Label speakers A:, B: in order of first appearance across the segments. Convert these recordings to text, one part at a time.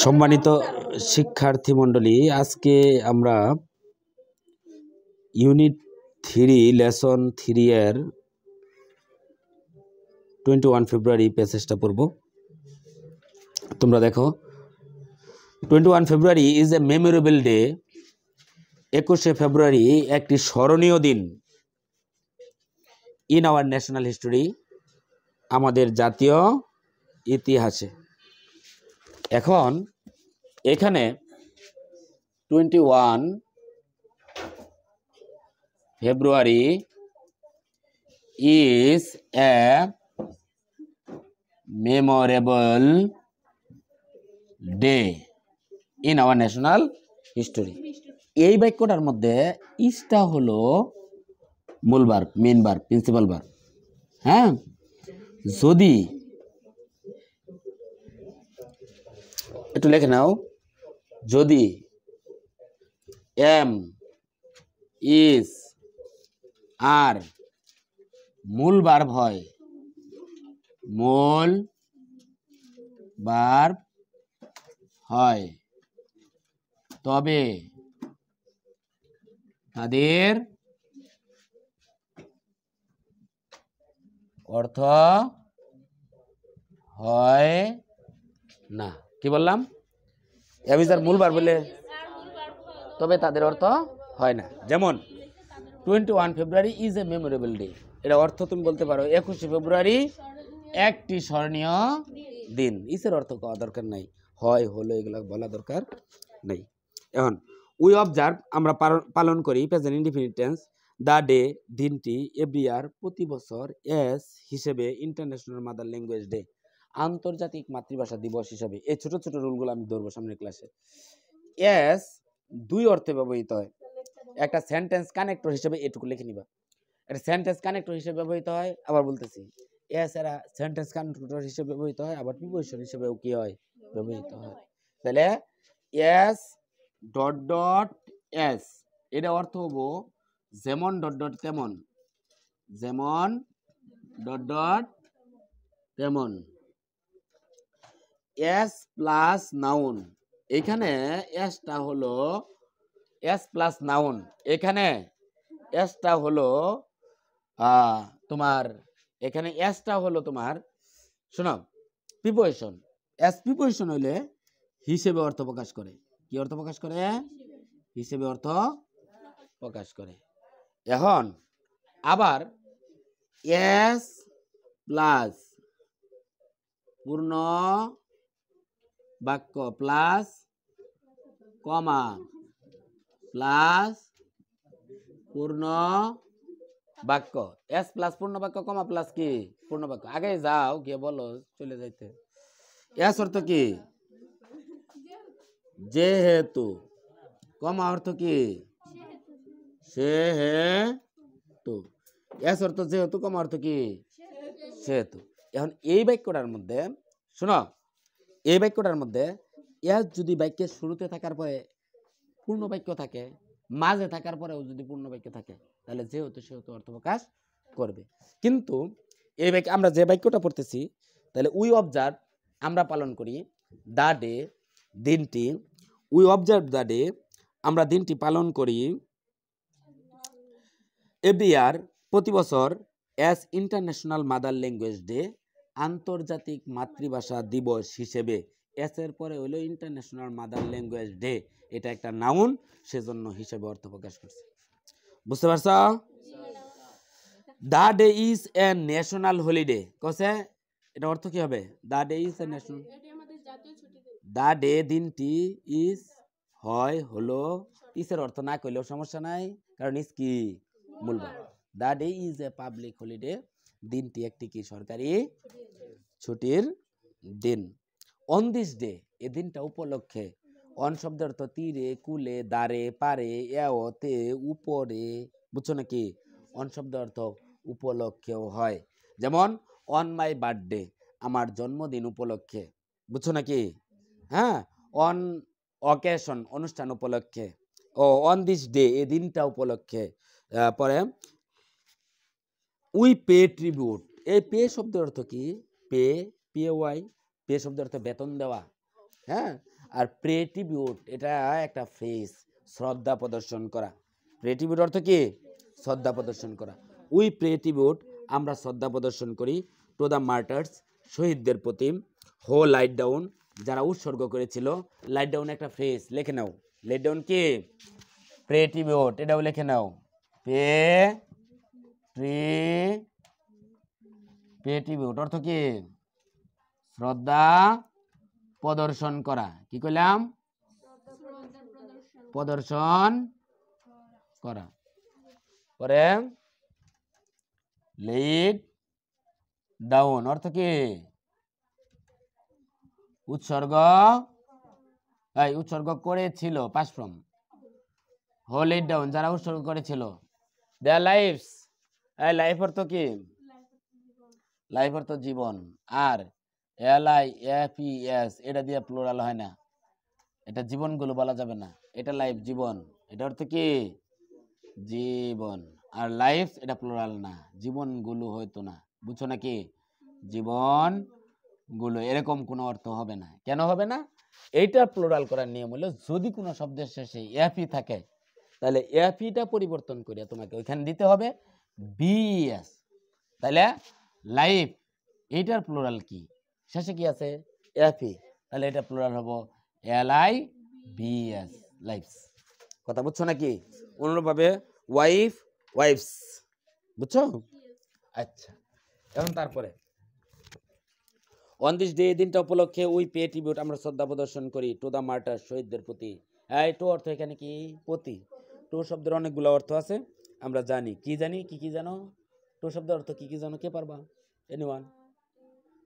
A: সম্মানিত শিক্ষার্থী মণ্ডলী, আজকে আমরা ইউনিট 3 লেসন 3 এর 21 ফেব্রুয়ারি প্যাসেজটা পড়ব। তোমরা দেখো, 21 February is a memorable day. 21শে ফেব্রুয়ারি একটি স্মরণীয় দিন ইন আওয়ার ন্যাশনাল হিস্টোরি, আমাদের জাতীয় ইতিহাসে। এখন এখানে 21 February is a memorable day in our national history. এই বাক্যটার মধ্যে ইসটা হলো মূল verb, main verb, principal verb. হ্যাঁ, যদি একটু লিখে নাও, যদি এম ইজ আর মূল ভার্ব হয়, মূল ভার্ব হয়, তবে তাদের অর্থ হয় না। কি বললাম? এম ইজ আর মূল ভার্ব বলে তবে তাদের অর্থ হয় না। যেমন 21 February is a memorable day, এটা অর্থ তুমি বলতে পারো 21শে ফেব্রুয়ারি একটি স্মরণীয় দিন। ইসের অর্থ পাওয়া দরকার নাই, হয় হলো এগুলো বলা দরকার নেই। এখন উই অবজার্ভ, আমরা পালন করি present indefinite tense, the day, দিনটি, এভরি ইয়ার, প্রতি বছর, এস হিসেবে, ইন্টারন্যাশনাল মাদার ল্যাঙ্গুয়েজ ডে, আন্তর্জাতিক মাতৃভাষা দিবস হিসেবে। এই ছোট ছোট রুলগুলো আমি ধরবো সামনের ক্লাসে। এস দুই অর্থে ব্যবহৃত হয়। একটা সেন্টেন্স কানেক্টর হিসেবে, এটুকু লিখে নিবা, একটা সেন্টেন্স কানেক্টর হিসেবে ব্যবহৃত হয়। আবার বলতেছি, এস এরা সেন্টেন্স কানেক্টর হিসেবে ব্যবহৃত হয়, আবার প্রিপোজিশন হিসেবেও কি হয়, ব্যবহৃত হয়। তাহলে এস ডট ডট এস, এটা অর্থ হবো যেমন ডট ডট তেমন, যেমন ডট ডট তেমন। এস প্লাস নাউন, এখানে এসটা হলো এস প্লাস নাউন, এখানে এসটা হলো তোমার, এখানে এসটা হলো তোমার, শোনো, প্রিপোজিশন। এস প্রিপোজিশন হইলে হিসেবে অর্থ প্রকাশ করে। কি অর্থ প্রকাশ করে? হিসেবে অর্থ প্রকাশ করে। এখন আবার এস প্লাস পূর্ণ বাক্য প্লাস কমা প্লাস পূর্ণ বাক্য, এস প্লাস পূর্ণ বাক্য কমা প্লাস কি পূর্ণ বাক্য। আগে যাও গিয়ে বলো চলে যাইতে। এস অর্থ কি? যেহেতু। কমা অর্থ কি? সেহেতু। এস অর্থ যেহেতু, কমা অর্থ কি? সেহেতু। এখন এই বাক্যটার মধ্যে শোনো, এই বাক্যটার মধ্যে এস যদি বাক্যের শুরুতে থাকার পরে পূর্ণ বাক্য থাকে, মাঝে থাকার পরেও যদি পূর্ণ বাক্য থাকে, তাহলে যেহেতু সেহেতু অর্থ প্রকাশ করবে। কিন্তু এই বাক্য আমরা যে বাক্যটা পড়তেছি, তাহলে উই অবজার্ভ, আমরা পালন করি, দ্য ডে, দিনটি, উই অবজার্ভ দ্য ডে, আমরা দিনটি পালন করি, এভরি ইয়ার, প্রতি বছর, as international mother language day, আন্তর্জাতিক মাতৃভাষা দিবস হিসেবে। এস এর পরে হলো ইন্টারন্যাশনাল মাদার ল্যাঙ্গুয়েজ ডে, এটা একটা নাউন, সেজন্য হিসেবে অর্থ প্রকাশ করছে। বুঝতে পারছ? The day is a national holiday, কছে এটা অর্থ কি হবে? The day is a national, the day দিনটি, ইজ হয় হলো, ইসের অর্থ না কইলেও সমস্যা নাই, কারণ ইজ কি মূল verb. The day is a public holiday, দিনটি একটি কি সরকারি ছুটির দিন। অন দিস ডে, এ দিনটা উপলক্ষে, অন শব্দের অর্থ তীরে, কুলে, দ্বারে, পারে, এতে, উপরে, বুঝছো নাকি? অন শব্দের অর্থ উপলক্ষেও হয়। যেমন অন মাই বার্থডে, আমার জন্মদিন উপলক্ষে, বুঝছো নাকি? হ্যাঁ, অন অকেশন, অনুষ্ঠান উপলক্ষে, ও অন দিস ডে, এ দিনটা উপলক্ষে। পরে উই পে ট্রিবিউট, এই পে শব্দের অর্থ কি? পে, পি ওয়াই, পে শব্দের অর্থ বেতন দেওয়া, হ্যাঁ। আর প্রে ট্রিবিউট এটা একটা ফ্রেজ, শ্রদ্ধা প্রদর্শন করা। প্রে ট্রিবিউট অর্থ কি? শ্রদ্ধা প্রদর্শন করা। উই প্রে ট্রিবিউট, আমরা শ্রদ্ধা প্রদর্শন করি, টু দ্য মার্টার্স, শহীদদের প্রতি, হো লাইট ডাউন, যারা উৎসর্গ করেছিল। লাইট ডাউন একটা ফ্রেজ, লিখে নাও। লাইট ডাউন কি? প্রে ট্রিবিউট, এটাও লিখে নাও। পে ট্রিবিউট অর্থ কি? শ্রদ্ধা প্রদর্শন করা। কি কইলাম? প্রদর্শন করা। পরে লেট ডাউন অর্থ কি? উৎসর্গ, উৎসর্গ করেছিল, পাস্ট ফর্ম। হো লেট ডাউন, যারা উৎসর্গ করেছিল। দেয়ার লাইফস, লাইফ অর্থ কি? লাইফ অর্থ জীবন। আর LIFES এটা দিয়ে প্লুরাল হয় না, এটা জীবনগুলো বলা যাবে না, এটা লাইফ জীবন, এটা অর্থ কি? জীবন। আর লাইফ এটা প্লুরাল না, জীবনগুলো হয়তো না, বুঝছো নাকি? জীবনগুলো এরকম কোনো অর্থ হবে না। কেন হবে না? এইটা প্লুরাল করার নিয়ম হলো যদি কোনো শব্দের শেষে এফি থাকে তাহলে এফিটা পরিবর্তন করে তোমাকে ওইখানে দিতে হবে বিএস। তাহলে লাইফ এইটার প্লুরাল কি? শেষে কি আছে? এফি, তাহলে এটা প্লুরাল হবো LIVS, লাইফস। কথা বুঝছো নাকি? অনুরূপভাবে ওয়াইফ, ওয়াইফস, বুঝছো? আচ্ছা, এখন তারপরে অন দিস ডে, দিনটা উপলক্ষে উই পে ট্রিবিউট, আমরা শ্রদ্ধা প্রদর্শন করি, টু দ্য মার্টার, শহীদদের প্রতি। টু অর্থ এখানে কি? প্রতি। টু শব্দের অনেকগুলো অর্থ আছে, আমরা জানি। কি জানি? কি কি জানো? টু শব্দের অর্থ কি কি জানো? কে পারবা? এনিওয়ান?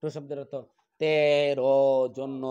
A: টু শব্দের অর্থ তেরো, জন্য,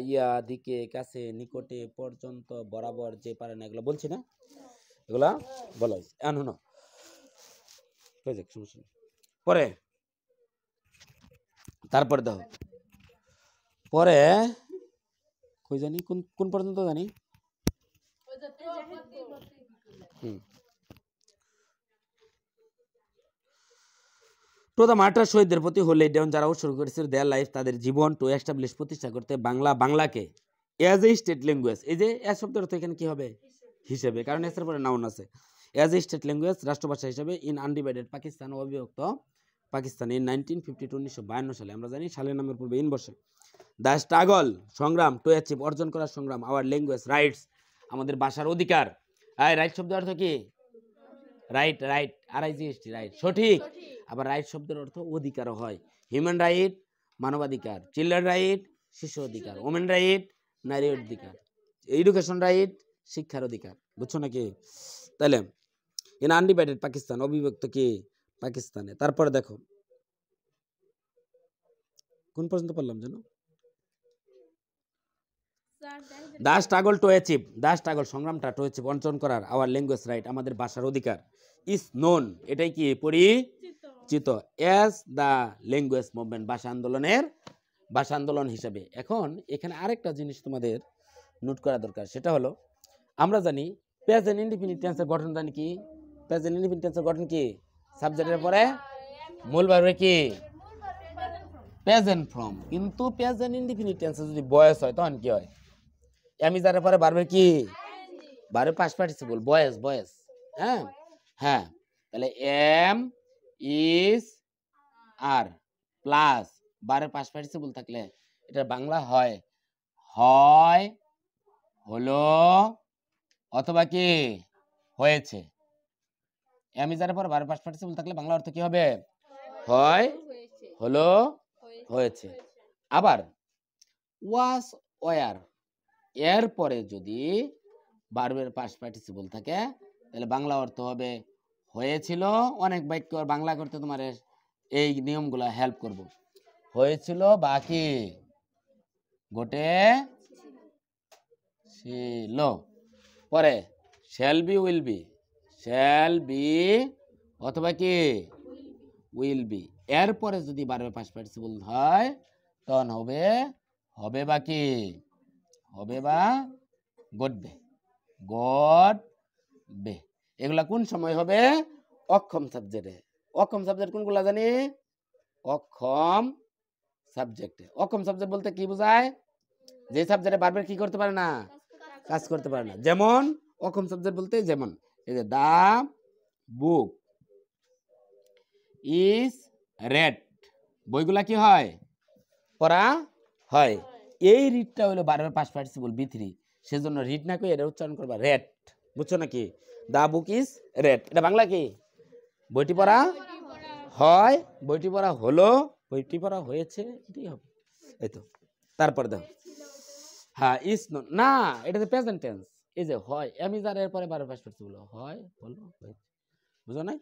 A: ইয়া, দিকে, কাছে, নিকটে, পর্যন্ত, বরাবর, যে পারে না, এগুলো বলছি না, এগুলা বলা হয়েছে। এখন না সমস্যা নেই। পরে তারপরে দেখো, পরে কই জানি কোন কোন পর্যন্ত জানি। টু দ্য মার্টার, শহীদদের প্রতি, হলে ডাউন, যারা উৎসর্গ করেছিল, দেয়ার লাইফ, তাদের জীবন, টু এস্টাবলিশ, প্রতিষ্ঠা করতে, বাংলা, বাংলাকে এজ এ স্টেট ল্যাঙ্গুয়েজ। এই যে এজ শব্দের অর্থ এখানে কি হবে? হিসেবে, কারণ এর পরে নাউন আছে। এজ এ স্টেট ল্যাঙ্গুয়েজ, রাষ্ট্রভাষা হিসেবে, ইন আনডিভাইডেড পাকিস্তান, অবিভক্ত পাকিস্তান, ইন 1952, 1952 সালে। আমরা জানি সালের নামের পূর্বে ইন বসে। দ্য স্ট্রাগল, সংগ্রাম, টু অ্যাচিভ, অর্জন করার সংগ্রাম, আওয়ার ল্যাঙ্গুয়েজ রাইটস, আমাদের ভাষার অধিকার। রাইট শব্দের অর্থ কি? রাইট, রাইট, RIGHT, রাইট, সঠিক। আবার রাইট শব্দের অর্থ অধিকারও হয়। হিউম্যান রাইট, মানবাধিকার। চিলড্রেন রাইট, শিশু অধিকার। ওমেন রাইট, নারী অধিকার। এডুকেশন রাইট, শিক্ষার অধিকার। বুঝছো নাকি? তাহলে ইন আনডিভাইডেড পাকিস্তান, অবিভক্ত কি? পাকিস্তানে। তারপরে দেখো কোন পর্যন্ত পড়লাম যেন? The struggle to achieve, the struggle, সংগ্রামটা, টু অ্যাচিভ, অর্জন করার, আওয়ার ল্যাঙ্গুয়েজ রাইট, আমাদের ভাষার অধিকার, ইজ নোন, এটাই কি? পরিচিত, এজ দ্য ল্যাঙ্গুয়েজ মুভমেন্ট, ভাষা আন্দোলনের, ভাষা আন্দোলন হিসাবে। এখন এখানে আরেকটা জিনিস তোমাদের নোট করা দরকার, সেটা হলো আমরা জানি প্রেজেন্ট ইনডিফিনিট টেন্সের গঠন জানি কি? প্রেজেন্ট ইনডিফিনিট টেন্সের গঠন কি? সাবজেক্টের পরে মূল ভার্বে কি? Present form. কিন্তু প্রেজেন্ট ইনডিফিনিট টেন্সে যদি বয়স হয় তখন কি হয়? এমিজারের পরে ভার্বের কি? ভার্বের পাস্ট পার্টিসিপল, বয়েস, বয়েস। হ্যাঁ, হ্যাঁ, তাহলে এম ইজ আর প্লাস ভার্বের পাস্ট পার্টিসিপল থাকলে এটা বাংলা হয় হয়, হলো, অথবা কি? হয়েছে। এমিজারের পর ভার্বের পাস্ট পার্টিসিপল থাকলে বাংলা অর্থ কি হবে? হয়, হলো, হয়েছে। আবার ওয়াজ, ওয়ার, এর পরে যদি ভার্বের পাস্ট পার্টিসিপল থাকে তাহলে বাংলা অর্থ হবে হয়েছিল। অনেক বাক্য বাংলা করতে তোমার এই নিয়মগুলো হেল্প করব। হয়েছিল বা কি? ঘটে ছিল। পরে shall be, will be, shall be অথবা কি? Will be. এরপরে যদি ভার্বের পাস্ট পার্টিসিপল হয় তখন হবে হবে বা কি? হবে বা ঘটবে, ঘটবে। এগুলা কোন সময় হবে? অক্ষম সাবজেক্টে। অক্ষম সাবজেক্ট কোনগুলা জানি? অক্ষম সাবজেক্টে। অক্ষম সাবজেক্ট বলতে কি বোঝায়? যে সাবজেক্টে ভার্বের কি করতে পারে না, কাজ করতে পারে না। যেমন অক্ষম সাবজেক্ট বলতে যেমন এই যে দা বুক ইজ রেড, বইগুলা কি হয়, পড়া হয়। এই রিডটা হলো ভার্বের পাস্ট পার্টিসিপল বি3, সেজন্য রিড না করে এটা উচ্চারণ করবা রেড, বুঝছো নাকি? দা বুক ইজ রেড, এটা বাংলা কি? বইটি পড়া হয়, বইটি পড়া হলো, বইটি পড়া হয়েছে, এটাই হবে। এই তো তারপর দাও, হ্যাঁ ইজ না, এটা তো প্রেজেন্ট টেন্স। এই যে হয় এম ইজ আর এর পরে ভার্বের পাস্ট পার্টিসিপল হয়, হলো, হয়েছে, বুঝো না?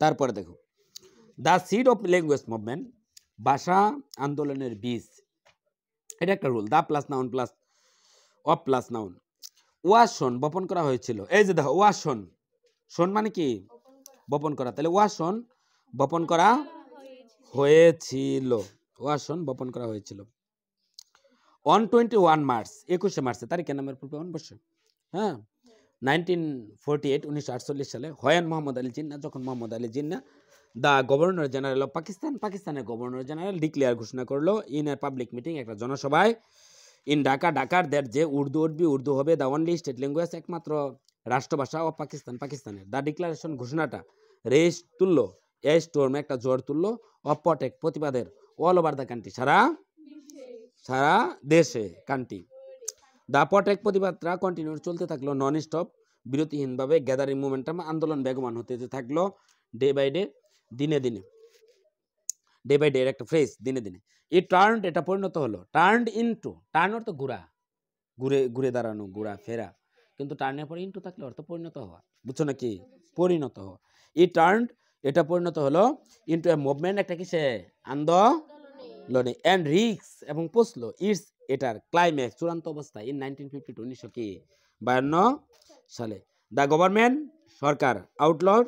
A: তারপরে দেখো the seed of language movement, ভাষা আন্দোলনের বীজ, এটা একটা rule. The plus noun plus of plus noun, was sown বপন করা হয়েছিল। এই যে দেখো ওয়াজ শোন, শোন মানে কি? বপন করা। তাহলে ওয়াজ শোন বপন করা হয়েছিল, ওয়াজ শোন বপন করা হয়েছিল। অন 21 মার্চ, 21শে মার্চে, তারিখের নামের পূর্বে অন বসে, হ্যাঁ 1948, 1948 সালে, হয়ান মোহাম্মদ আলী জিন্নাহ, যখন Mohammad Ali Jinnah the governor general of Pakistan, পাকিস্তানের গভর্নর জেনারেল ডিক্লেয়ার ঘোষণা করলো ইন এ পাবলিক মিটিং, একটা জনসভায়, ইন ঢাকা, ঢাকার দ্যাট যে উর্দু উঠবি, উর্দু হবে দ্য ওনলি স্টেট ল্যাঙ্গুয়েজ, একমাত্র রাষ্ট্রভাষা অফ পাকিস্তান, পাকিস্তানের। দ্য ডিক্লারেশন, ঘোষণাটা, রেস তুললো, এ স্টোর্ম, একটা জ্বর তুললো, অফ প্রটেক, প্রতিবাদের, অল ওভার দ্য কান্ট্রি, সারা দেশে, কান্ট্রি। দা প্রটেক, প্রতিবাদটা কন্টিনিউ চলতে থাকলো, নন স্টপ, বিরতিহীনভাবে, গ্যাদারিং মোমেন্টাম, আন্দোলন বেগমান হতে থাকলো, ডে বাই ডে, দিনে দিনে, ডে বাই ডে এর একটা ফ্রেজ, দিনে দিনে। ইট টার্নড, এটা পরিণত হলো, টার্নড ইনটু, টার্ন অর্থ ঘোরা, ঘুরে ঘুরে দাঁড়ানো, ঘোরা ফেরা, কিন্তু টার্নের পরে ইনটু থাকলে অর্থ পরিণত হওয়া, বুঝছো নাকি? পরিণত হওয়া। ইট টার্নড, এটা পরিণত হলো, ইনটু এ মুভমেন্ট, একটা কিসে? আন্দোলনে, এন্ড রিক্স, এবং পৌঁছলো, ইটস, এটার ক্লাইম্যাক্স, চূড়ান্ত অবস্থা, ইন 1952, 1952 সালে। দ্য গভর্নমেন্ট, সরকার, আউটলড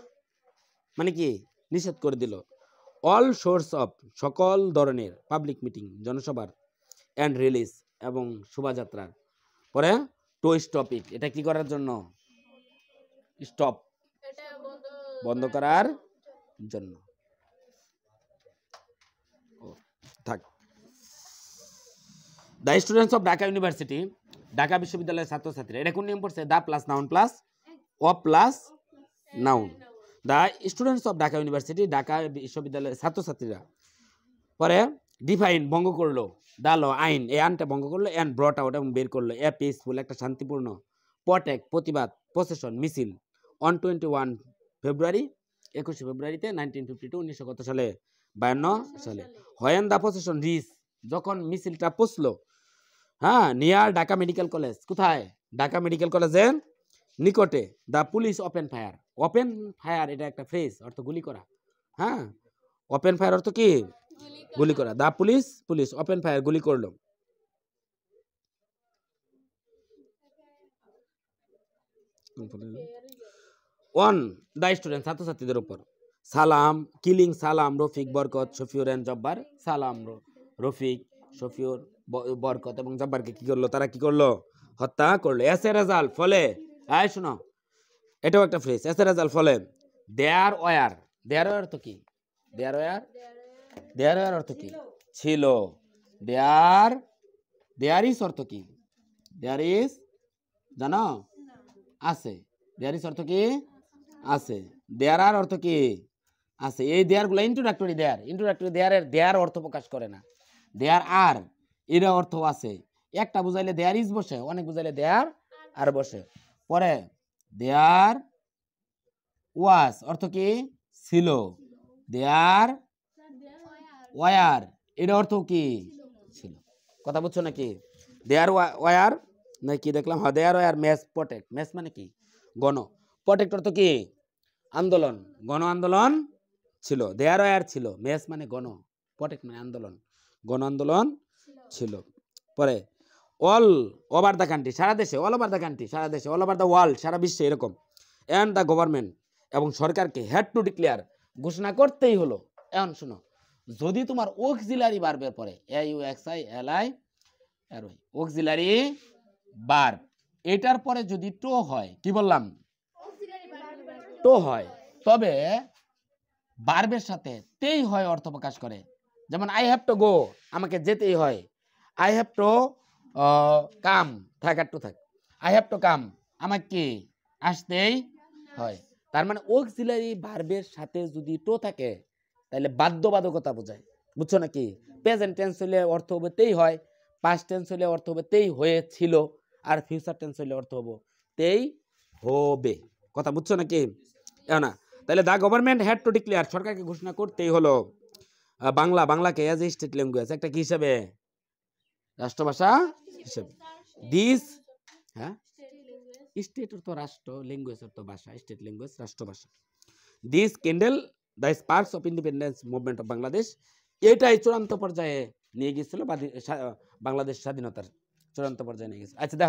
A: মানে কি? নিষেধ করে দিল, অল সোর্স অফ, সকল ধরনের, পাবলিক মিটিং, জনসভার, অ্যান্ড রিলিজ, এবং শোভাযাত্রার, পরে টু স্টপ ইট, এটা কি করার জন্য? স্টপ, বন্ধ করার জন্য। থাক। The students of Dhaka university, Dhaka বিশ্ববিদ্যালয়ের ছাত্রছাত্রীরা, এটা কোন নিয়ম পড়ছে? The plus noun plus of plus noun, the students of Dhaka university, Dhaka বিশ্ববিদ্যালয়ের ছাত্রছাত্রীরা, পরে ডিফাইন, ভঙ্গ করলো, দা ল, আইন, এই আইনটা ভঙ্গ করলো, এন্ড ব্রট আউট, এবং বের করলো, এ পিসফুল, একটা শান্তিপূর্ণ, প্রটেক, প্রতিবাদ, প্রসেশন, মিছিল, অন 21 ফেব্রুয়ারি, 21শে ফেব্রুয়ারিতে 1952, 1900 কত সালে? 52 সালে। হোয়েন দা প্রসেশন রিচ, যখন মিছিলটা পৌঁছলো, হ্যাঁ, নিয়ার ঢাকা মেডিকেল কলেজ, কোথায়? ঢাকা মেডিকেল কলেজের নিকটে, the police open fire, open fire এটা একটা ফ্রেজ, অর্থ গুলি করা, হ্যাঁ, ওপেন ফায়ার অর্থ কি? গুলি করা। দা পুলিশ ওপেন ফায়ার, গুলি করলো, অন দা স্টুডেন্ট, ছাত্রছাত্রীদের উপর, সালাম, কিলিং, সালাম, রফিক, বরকত, শফিউর এন্ড জব্বার, সালাম, রফিক, শফিউর, বরকত এবং জব্বারকে কি করলো? তারা কি করলো? হত্যা করলো। এস এ রেজাল্ট, ফলে, আয় শোনো, এটাও একটা ফ্রেজ, এস এ রেজাল্ট, ফলে, দেয়ার ওয়ার, দেয়ার ওয়ার অর্থ কি? দেয়ার ওয়ার, দেয়ার ওয়ার অর্থ কি? ছিল। দেয়ার, দেয়ার ইজ অর্থ কি? দেয়ার ইজ, জানো? আছে। দেয়ার ইজ অর্থ কি? আছে। দেয়ার আর অর্থ কি? আছে। এই দেয়ার গুলো ইন্ট্রোডাক্টরি দেয়ার, ইন্ট্রোডাক্টরি দেয়ারের দেয়ার অর্থ প্রকাশ করে না। দেয়ার আর এর অর্থ আছে, একটা বুঝাইলে দেয়ার ইজ বসে, অনেক বুঝাইলে দেয়ার আর বসে। পরে দেয়ার ওয়াজ অর্থ কি? ছিল। দেয়ার ওয়ার এর অর্থ কি? ছিল। কথা বুঝছো নাকি? দেয়ার ওয়ার নাকি দেখলাম? হ্যাঁ, there were mass protest, mass মানে কি? গণ। প্রটেক্ট অর্থ কি? আন্দোলন, গণ আন্দোলন ছিল। দেয়ার ওয়ার ছিল, মেস মানে গণ, প্রটেক্ট মানে আন্দোলন, গণ আন্দোলন ছিল। পরে অল ওভার দ্য কান্ট্রি, সারা দেশে, অল ওভার দ্য কান্ট্রি, সারা দেশে, অল ওভার দ্য ওয়ার্ল্ড, সারা বিশ্বে এরকম। অ্যান্ড দ্য গভর্নমেন্ট, এবং সরকারকে, হ্যাড টু ডিক্লেয়ার, ঘোষণা করতেই হলো। এখন শোনো, যদি তোমার অক্সিলারি ভার্বের পরে AUXILI অক্সিলারি ভার্ব, এটার পরে যদি টো হয়, কি বললাম? টো হয়, তবে ভার্বের সাথে তেই হয় অর্থ প্রকাশ করে। যেমন আই হ্যাভ টু গো, আমাকে যেতেই হয়। আই হ্যাভ টু কাম, থাক একটু থাক, আই হ্যাভ টু কাম, আমাকে কি আসতেই হয়। তার মানে অক্সিলারি ভার্বের সাথে যদি টো থাকে তাহলে বাধ্যবাধকতা বোঝায়, বুঝছো নাকি? প্রেজেন্ট টেন্স হলে অর্থ হবে তেই হয়, পাস্ট টেন্স হলে অর্থ হবে তেই হয়েছিল, আর ফিউচার টেন্স হলে অর্থ হবে তেই হবে। কথা বুঝছো নাকি? না তাহলে the government had to declare, সরকারকে ঘোষণা করতেই হলো বাংলাকে অ্যাজ এ স্টেট ল্যাঙ্গুয়েজ, একটা কি হিসাবে, রাষ্ট্রভাষা হিসেবে। দিস, হ্যাঁ, স্টেট অর্থ রাষ্ট্র, ল্যাঙ্গুয়েজ অর্থ ভাষা, স্টেট ল্যাঙ্গুয়েজ রাষ্ট্রভাষা। This candle the sparks of independence movement of Bangladesh, এটাই চূড়ান্ত পর্যায়ে নিয়ে গিয়েছিল বাংলাদেশ স্বাধীনতার চূড়ান্ত পর্যায়ে নিয়ে গেছে। আচ্ছা দেখো